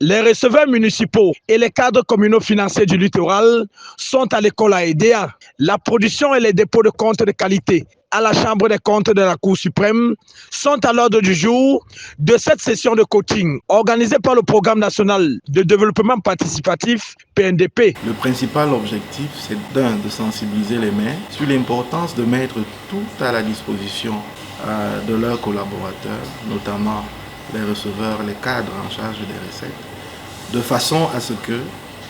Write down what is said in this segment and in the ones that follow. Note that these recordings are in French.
Les receveurs municipaux et les cadres communaux financiers du littoral sont à l'école à EDEA. La production et les dépôts de comptes de qualité à la Chambre des comptes de la Cour suprême sont à l'ordre du jour de cette session de coaching organisée par le Programme national de développement participatif PNDP. Le principal objectif, c'est de sensibiliser les maires sur l'importance de mettre tout à la disposition de leurs collaborateurs, notamment les receveurs, les cadres en charge des recettes, de façon à ce que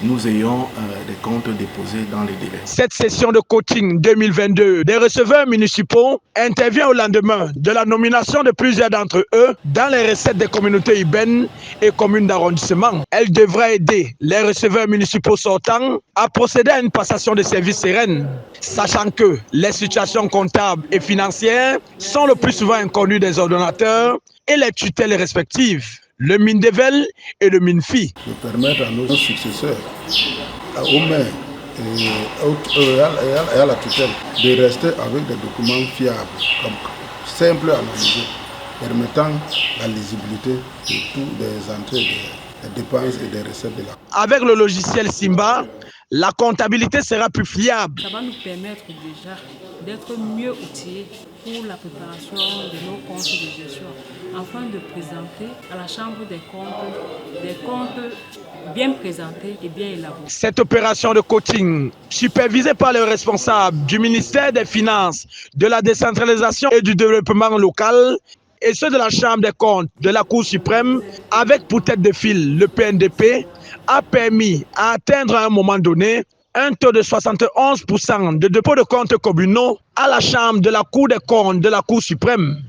nous ayons des comptes déposés dans les délais. Cette session de coaching 2022 des receveurs municipaux intervient au lendemain de la nomination de plusieurs d'entre eux dans les recettes des communautés urbaines et communes d'arrondissement. Elle devra aider les receveurs municipaux sortants à procéder à une passation de services sereine, sachant que les situations comptables et financières sont le plus souvent inconnues des ordonnateurs et les tutelles respectives, le MINDEVEL et le MINFI. De permettre à nos successeurs, aux maires et à la tutelle, de rester avec des documents fiables, simples à analyser, permettant la lisibilité de toutes les entrées, des dépenses et des recettes de la. Avec le logiciel Simba, la comptabilité sera plus fiable. Ça va nous permettre déjà d'être mieux outillés pour la préparation de nos comptes de gestion, afin de présenter à la Chambre des comptes bien présentés et bien élaborés. Cette opération de coaching, supervisée par les responsables du ministère des Finances, de la décentralisation et du développement local, et ceux de la Chambre des comptes de la Cour suprême, avec pour tête de file le PNDP, a permis à atteindre à un moment donné un taux de 71% de dépôt de comptes communaux à la Chambre de la Cour des comptes de la Cour suprême.